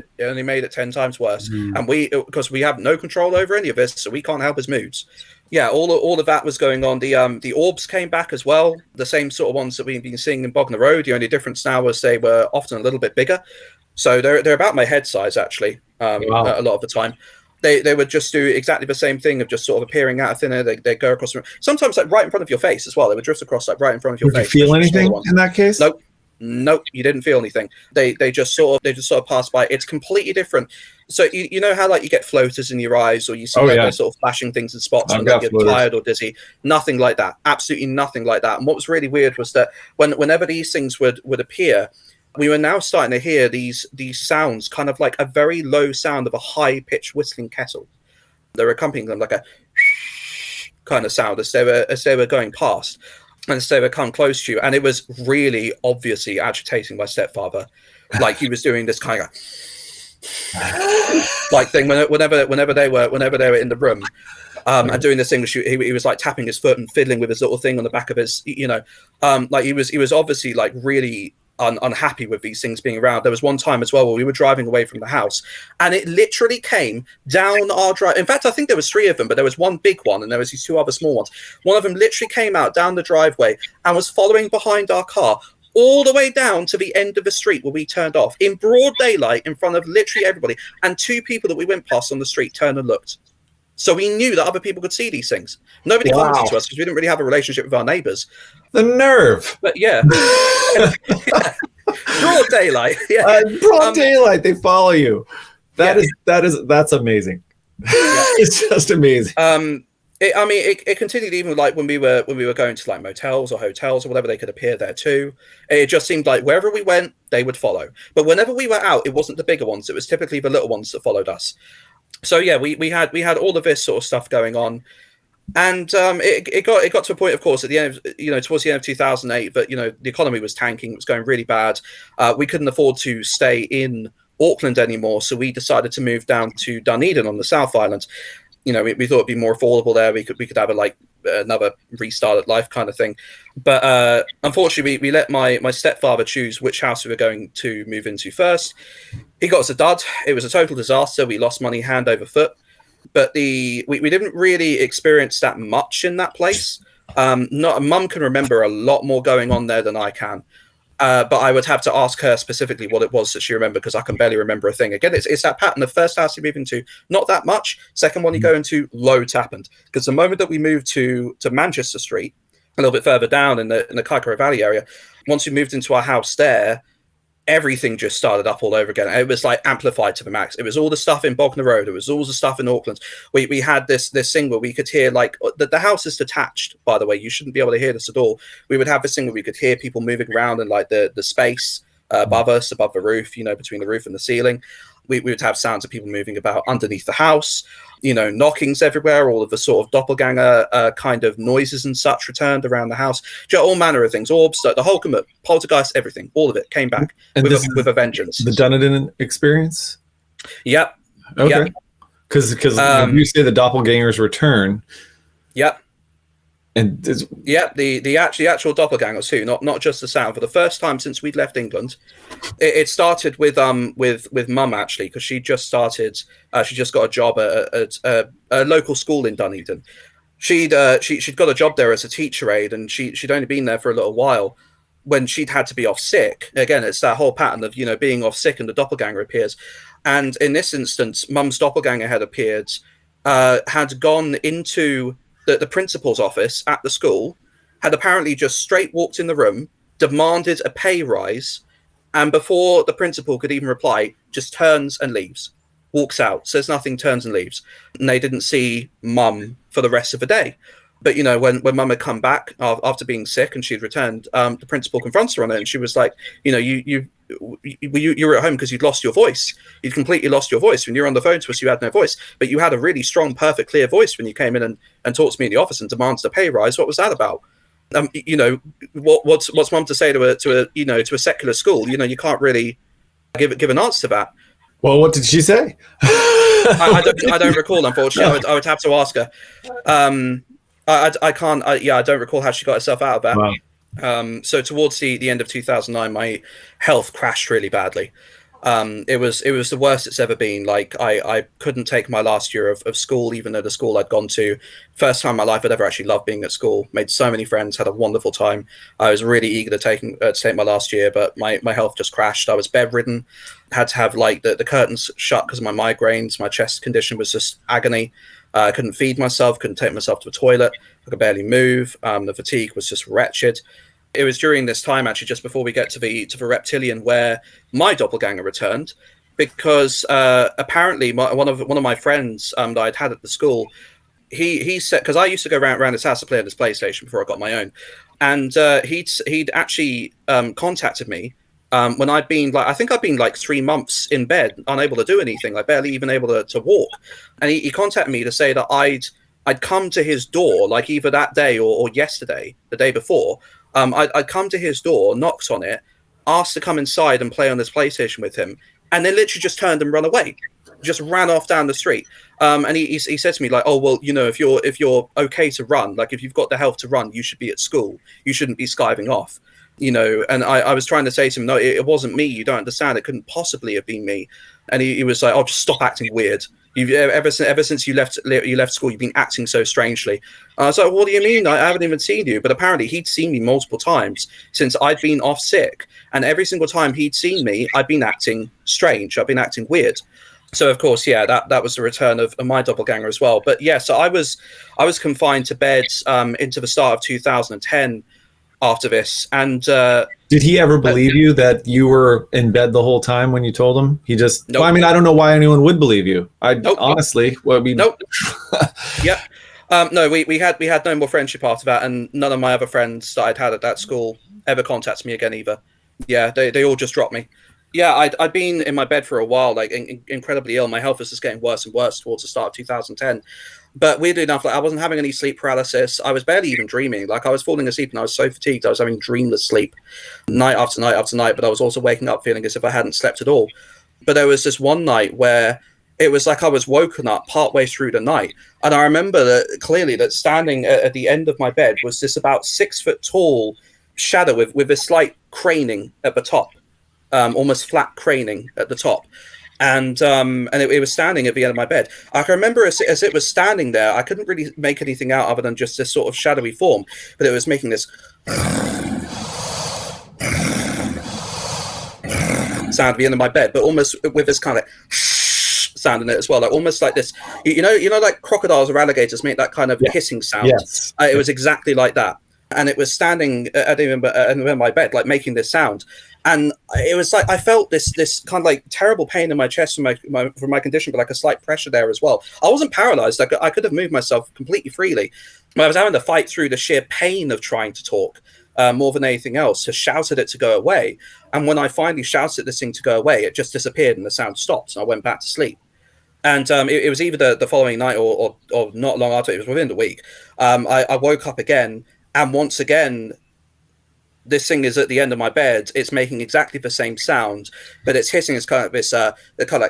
it 10 times worse. And because we have no control over any of this, so we can't help his moods. Yeah, all of that was going on. The Orbs came back as well. The same sort of ones that we've been seeing in Bognor Road. The only difference now was they were often a little bit bigger. So they're about my head size actually. Wow. A lot of the time. They would just do exactly the same thing of just sort of appearing out of thin air. They go across the room. Sometimes like right in front of your face as well. They would drift across like right in front of your face. Did you feel anything in that case? Nope, you didn't feel anything. They just sort of pass by. It's completely different. So you know how like you get floaters in your eyes, or you see they're sort of flashing things in spots and like you're tired or dizzy. Nothing like that. Absolutely nothing like that. And what was really weird was that whenever these things would appear, we were now starting to hear these sounds, kind of like a very low sound of a high-pitched whistling kettle. They were accompanying them like a kind of sound as they were going past, and as they were coming close to you. And it was really obviously agitating my stepfather, like he was doing this kind of like thing whenever they were in the room. And doing this thing, he was like tapping his foot and fiddling with his little thing on the back of his, like he was obviously like really unhappy with these things being around. There was one time as well where we were driving away from the house, and it literally came down our drive. In fact, I think there was 3 of them, but there was one big one and there was these 2 other small ones. One of them literally came out down the driveway and was following behind our car all the way down to the end of the street where we turned off in broad daylight in front of literally everybody, and 2 people that we went past on the street turned and looked. So we knew that other people could see these things. Nobody commented to us because we didn't really have a relationship with our neighbors. The nerve. But yeah. Broad daylight. Yeah. Broad daylight. They follow you. That's amazing. Yeah. It's just amazing. It continued even like when we were going to like motels or hotels or whatever, they could appear there too. It just seemed like wherever we went, they would follow. But whenever we were out, it wasn't the bigger ones. It was typically the little ones that followed us. So yeah, we had all of this sort of stuff going on, and it got to a point, of course, at the end of, towards the end of 2008, that the economy was tanking, it was going really bad. We couldn't afford to stay in Auckland anymore, so we decided to move down to Dunedin on the South Island. We thought it'd be more affordable there. We could have another restart at life kind of thing. But unfortunately, we let my stepfather choose which house we were going to move into first. He got us a dud. It was a total disaster. We lost money hand over foot. But we didn't really experience that much in that place. Mum can remember a lot more going on there than I can. But I would have to ask her specifically what it was that she remembered, because I can barely remember a thing. Again, it's that pattern. The first house you move into, not that much. Second one you go into, loads happened. Because the moment that we moved to Manchester Street, a little bit further down in the Kaikoura Valley area, once we moved into our house there, everything just started up all over again. It was like amplified to the max. It was all the stuff in Bognor Road. It was all the stuff in Auckland. We had this thing where we could hear, like, the house is detached, by the way. You shouldn't be able to hear this at all. We would have this thing where we could hear people moving around in like the space above us, above the roof, you know, between the roof and the ceiling. We would have sounds of people moving about underneath the house, you know, knockings everywhere, all of the sort of doppelganger kind of noises and such returned around the house. Just all manner of things, orbs, the whole gamut, poltergeist, everything, all of it came back with a vengeance. The Dunedin experience? Yep. Okay. Because you say the doppelgangers return. Yep. And the actual doppelgangers too, not just the sound. For the first time since we'd left England, it started with Mum, actually, because she just started. She just got a job at a local school in Dunedin. She'd got a job there as a teacher aide, and she'd only been there for a little while when she'd had to be off sick. Again, it's that whole pattern of, you know, being off sick and the doppelganger appears. And in this instance, Mum's doppelganger had appeared, had gone into the principal's office at the school, had apparently just straight walked in the room, demanded a pay rise, and before the principal could even reply, just turns and leaves, walks out, says nothing, turns and leaves. And they didn't see Mum for the rest of the day. But, you know, when Mum had come back after being sick and she'd returned, the principal confronts her on it, and she was like, you know, you were at home because you'd lost your voice. You'd completely lost your voice. When you were on the phone to us, you had no voice. But you had a really strong, perfect, clear voice when you came in and talked to me in the office and demanded a pay rise. What was that about? You know, what's Mum to say to a secular school? You know, you can't really give an answer to that. Well, what did she say? I don't recall, unfortunately. I would have to ask her. I can't. I don't recall how she got herself out of that. Wow. So towards the end of 2009, my health crashed really badly. It was the worst it's ever been. Like I couldn't take my last year of school, even though the school I'd gone to, first time in my life I'd ever actually loved being at school. Made so many friends, had a wonderful time. I was really eager to take my last year, but my health just crashed. I was bedridden, had to have like the curtains shut because of my migraines. My chest condition was just agony. I couldn't feed myself, couldn't take myself to a toilet. I could barely move. The fatigue was just wretched. It was during this time, actually, just before we get to the reptilian, where my doppelganger returned, because apparently one of my friends that I'd had at the school, he said, because I used to go around his house to play on his PlayStation before I got my own, and he'd actually contacted me when I'd been I think I'd been like 3 months in bed, unable to do anything, like barely even able to walk, and he contacted me to say that I'd come to his door, like either that day or yesterday, the day before. I'd come to his door, knocked on it, asked to come inside and play on this PlayStation with him, and then literally just turned and run away, just ran off down the street. And he said to me, like, oh, well, you know, if you're okay to run, like if you've got the health to run, you should be at school. You shouldn't be skiving off, you know. And I was trying to say to him, no, it wasn't me. You don't understand. It couldn't possibly have been me. And he was like, oh, just stop acting weird. Ever since you left school, you've been acting so strangely. I was like, what do you mean? I haven't even seen you. But apparently he'd seen me multiple times since I'd been off sick. And every single time he'd seen me, I'd been acting strange. I'd been acting weird. So, of course, yeah, that was the return of my doppelganger as well. But, yeah, so I was confined to bed into the start of 2010 after this. And did he ever believe you that you were in bed the whole time when you told him? He just, nope. Well, I mean, I don't know why anyone would believe you. Nope. Honestly, well, I mean, nope. Yep. No, we had no more friendship after that, and none of my other friends that I'd had at that school ever contacted me again either. Yeah, they all just dropped me. Yeah, I'd been in my bed for a while, like incredibly ill. My health was just getting worse and worse towards the start of 2010. But weirdly enough, like I wasn't having any sleep paralysis. I was barely even dreaming. Like I was falling asleep and I was so fatigued. I was having dreamless sleep night after night after night. But I was also waking up feeling as if I hadn't slept at all. But there was this one night where it was like I was woken up partway through the night. And I remember that clearly that standing at the end of my bed was this about 6 foot tall shadow with a slight craning at the top, almost flat craning at the top. And it was standing at the end of my bed. I can remember as it was standing there, I couldn't really make anything out other than just this sort of shadowy form, but it was making this sound at the end of my bed, but almost with this kind of sound in it as well, like almost like this, you know, like crocodiles or alligators make that kind of hissing sound. Yes. It was exactly like that. and it was standing in my bed, like making this sound. And it was like I felt this kind of like terrible pain in my chest from my condition, but like a slight pressure there as well. I wasn't paralyzed. I could have moved myself completely freely. But I was having to fight through the sheer pain of trying to talk more than anything else. To shout at it to go away. And when I finally shouted at this thing to go away, it just disappeared and the sound stopped. And I went back to sleep. And it was either the following night or not long after. It was within the week. I woke up again, and once again, this thing is at the end of my bed. It's making exactly the same sound, but it's hitting this kind of this kind of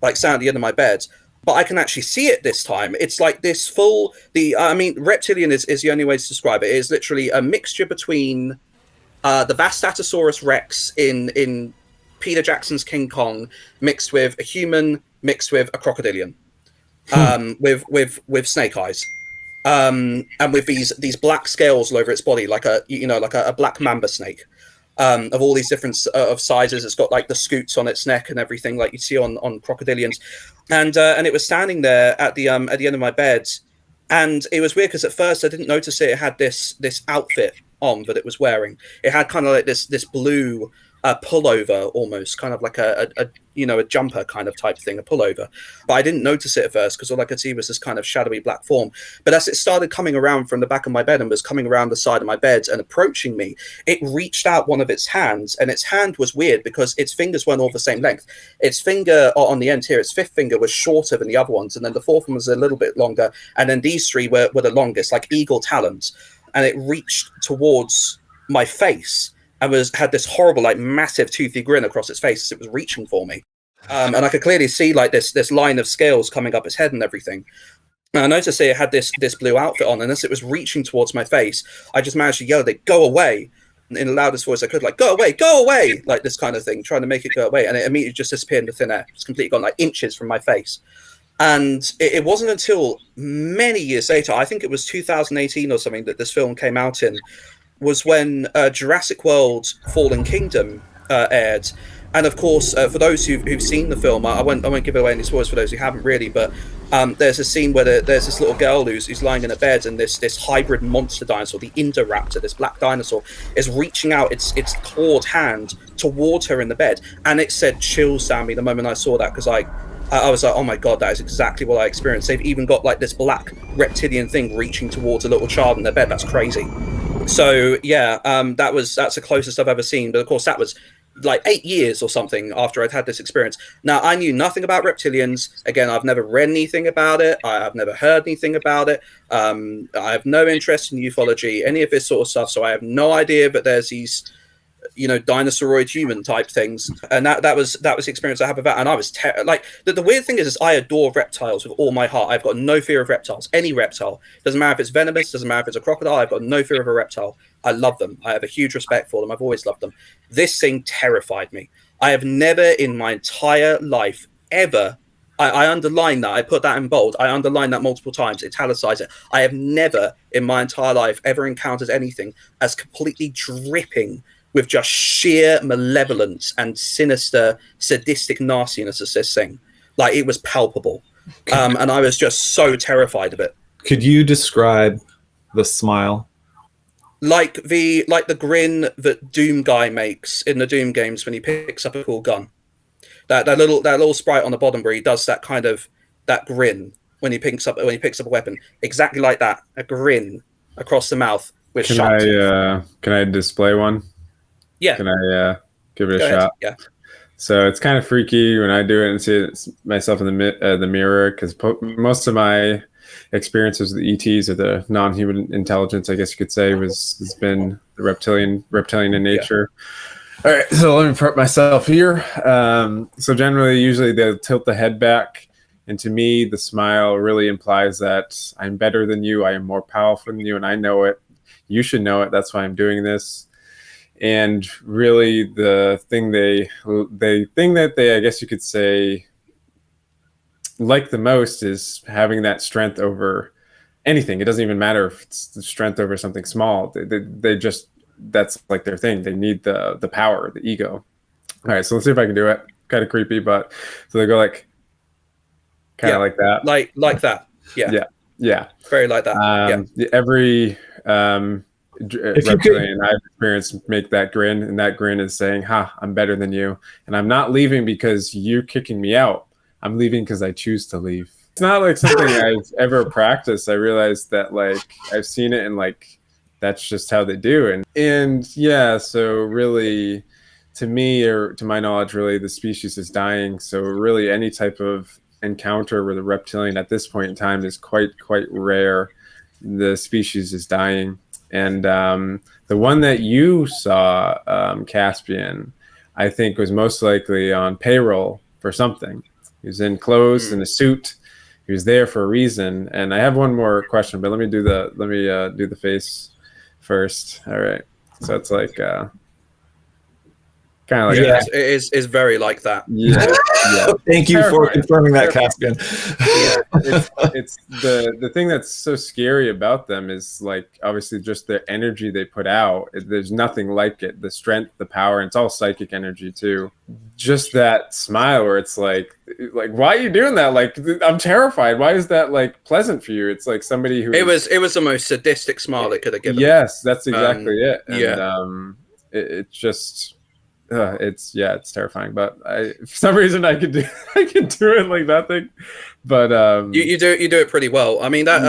like sound at the end of my bed. But I can actually see it this time. It's like this full reptilian is the only way to describe it. It is literally a mixture between the Vastatosaurus Rex in Peter Jackson's King Kong mixed with a human mixed with a crocodilian, with snake eyes. And with these black scales all over its body, like a black mamba snake, of all these different of sizes. It's got like the scoots on its neck and everything, like you see on crocodilians, and it was standing there at the end of my bed, and it was weird because at first I didn't notice it. It had this outfit on that it was wearing. It had kind of like this blue pullover, almost kind of like a jumper kind of type thing, a pullover. But I didn't notice it at first because all I could see was this kind of shadowy black form. But as it started coming around from the back of my bed and was coming around the side of my bed and approaching me, it reached out one of its hands, and its hand was weird because its fingers weren't all the same length. Its finger on the end here, its fifth finger, was shorter than the other ones, and then the fourth one was a little bit longer, and then these three were the longest, like eagle talons. And it reached towards my face and had this horrible, like, massive toothy grin across its face as it was reaching for me. And I could clearly see like this line of scales coming up its head and everything. And I noticed it had this blue outfit on, and as it was reaching towards my face, I just managed to yell at it, "Go away!" in the loudest voice I could, like, "Go away, go away!" like this kind of thing, trying to make it go away. And it immediately just disappeared into thin air. It's completely gone, like inches from my face. And it wasn't until many years later, I think it was 2018 or something, that this film came out in, was when Jurassic World Fallen Kingdom aired. And of course, for those who've seen the film, I won't give away any spoilers for those who haven't really, but there's a scene where there's this little girl who's lying in a bed, and this hybrid monster dinosaur, the Indoraptor, this black dinosaur, is reaching out its clawed hand towards her in the bed. And it said chills down me the moment I saw that, because I was like, oh my god, that is exactly what I experienced. They've even got like this black reptilian thing reaching towards a little child in their bed. That's crazy. So yeah, that's the closest I've ever seen. But of course, that was like 8 years or something after I'd had this experience. Now, I knew nothing about reptilians. Again, I've never read anything about it. I've never heard anything about it. I have no interest in ufology, any of this sort of stuff. So I have no idea that there's these, dinosauroid human type things. And that was the experience I had with that. And I was like, the weird thing is I adore reptiles with all my heart. I've got no fear of reptiles. Any reptile. Doesn't matter if it's venomous, doesn't matter if it's a crocodile. I've got no fear of a reptile. I love them. I have a huge respect for them. I've always loved them. This thing terrified me. I have never in my entire life ever, I underline that, I put that in bold, I underline that multiple times, italicize it. I have never in my entire life ever encountered anything as completely dripping with just sheer malevolence and sinister, sadistic nastiness as this thing. Like, it was palpable. And I was just so terrified of it. Could you describe the smile? Like the grin that Doom guy makes in the Doom games when he picks up a cool gun. That little sprite on the bottom where he does that kind of that grin when he picks up a weapon. Exactly like that. A grin across the mouth with shot. Can I display one? Yeah. Can I give it a ahead. shot? Yeah. So it's kind of freaky when I do it and see myself in the mirror, because most of my experiences with the ETs, or the non-human intelligence, I guess you could say, has been the reptilian in nature. Yeah. All right, so let me prep myself here. So generally, usually they'll tilt the head back, and to me, the smile really implies that I'm better than you, I am more powerful than you, and I know it. You should know it. That's why I'm doing this. And really, the thing that they, I guess you could say, like the most is having that strength over anything. It doesn't even matter if it's the strength over something small. They just, that's like their thing. They need the power, the ego. All right, so let's see if I can do it. Kind of creepy, but so they go like, kind of like that. Like that. Yeah. Yeah. Yeah. Very like that. Every reptilian I've experienced make that grin, and that grin is saying, "Ha, I'm better than you, and I'm not leaving because you're kicking me out. I'm leaving because I choose to leave." It's not like something I've ever practiced. I realized that like I've seen it, and like that's just how they do. And yeah, so really, to me, or to my knowledge, really the species is dying. So really, any type of encounter with a reptilian at this point in time is quite rare. The species is dying. And the one that you saw, Caspian, I think was most likely on payroll for something. He was in clothes and a suit. He was there for a reason. And I have one more question, but let me do the face first. All right. So it's like kind of like it is very like that. Yeah. Thank you for confirming that, Caspian. It's the thing that's so scary about them is like obviously just the energy they put out. There's nothing like it. The strength, the power, and it's all psychic energy too. Just that smile where it's like why are you doing that? Like I'm terrified. Why is that like pleasant for you? It's like somebody who it was the most sadistic smile they could have given. Yes, that's exactly it. And, yeah. It just. It's terrifying, but for some reason I can do it like nothing. But you do it pretty well. I mean that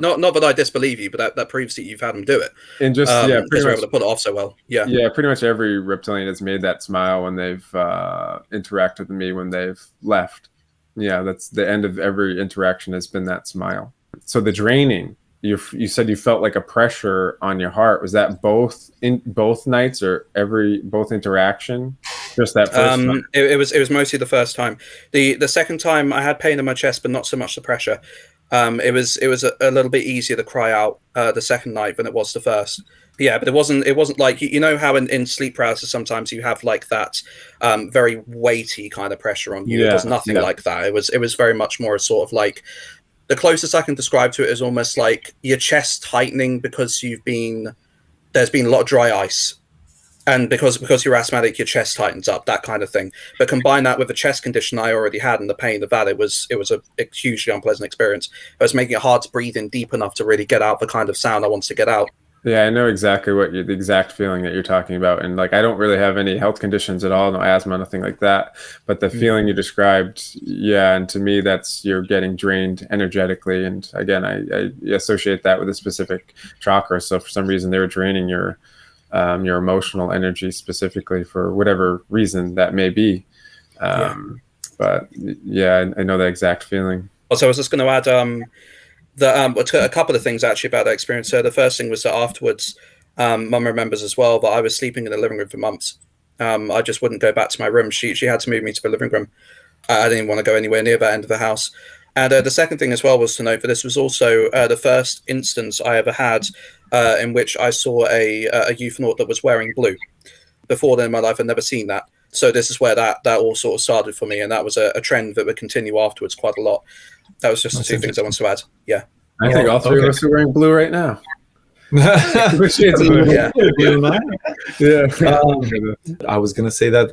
not that I disbelieve you, but that proves that you've had them do it. And just because you're able to put it off so well. Yeah, pretty much every reptilian has made that smile when they've interacted with me when they've left. Yeah, that's the end of every interaction has been that smile. So the draining. You said you felt like a pressure on your heart. Was that both nights or both interaction? Just that first night? It was mostly the first time. The second time I had pain in my chest, but not so much the pressure. It was a little bit easier to cry out the second night than it was the first. Yeah, but it wasn't like you know how in sleep paralysis sometimes you have like that very weighty kind of pressure on you. It was nothing like that. It was very much more sort of like. The closest I can describe to it is almost like your chest tightening because there's been a lot of dry ice, and because you're asthmatic, your chest tightens up, that kind of thing. But combine that with the chest condition I already had and the pain of that, it was a hugely unpleasant experience. It was making it hard to breathe in deep enough to really get out the kind of sound I wanted to get out. Yeah, I know exactly the exact feeling that you're talking about. And like, I don't really have any health conditions at all, no asthma, nothing like that. But the feeling you described, and to me, that's you're getting drained energetically. And again, I associate that with a specific chakra. So for some reason, they were draining your emotional energy specifically for whatever reason that may be. But yeah, I know that exact feeling. Also, I was just going to add a couple of things actually about that experience. So the first thing was that afterwards, Mum remembers as well that I was sleeping in the living room for months. I just wouldn't go back to my room. She had to move me to the living room. I didn't want to go anywhere near that end of the house. And the second thing as well was to note that this was also the first instance I ever had in which I saw a euthanaut that was wearing blue. Before then in my life, I'd never seen that. So this is where that all sort of started for me, and that was a trend that would continue afterwards quite a lot. That was just the two things I wanted to add. Yeah. I think all three of us are wearing blue right now. Which shades of blue? Yeah. I was going to say that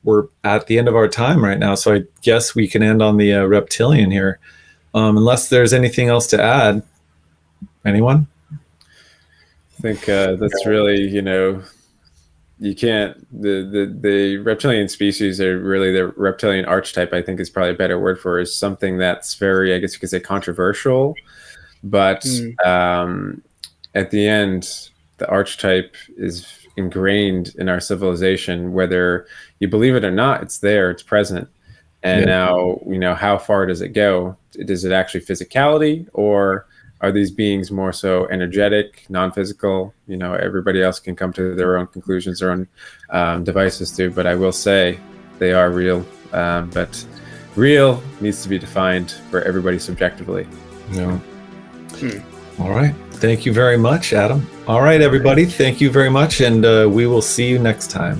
we're at the end of our time right now, so I guess we can end on the reptilian here, unless there's anything else to add. Anyone? I think that's really, you can't. The reptilian species are really the reptilian archetype. I think is probably a better word for it, is something that's very, I guess you could say, controversial. But at the end, the archetype is ingrained in our civilization. Whether you believe it or not, it's there, it's present. And now, how far does it go? Is it actually physicality, or are these beings more so energetic, non-physical? Everybody else can come to their own conclusions, their own devices too. But I will say they are real. But real needs to be defined for everybody subjectively. Yeah. All right. Thank you very much, Adam. All right, everybody. Thank you very much. And we will see you next time.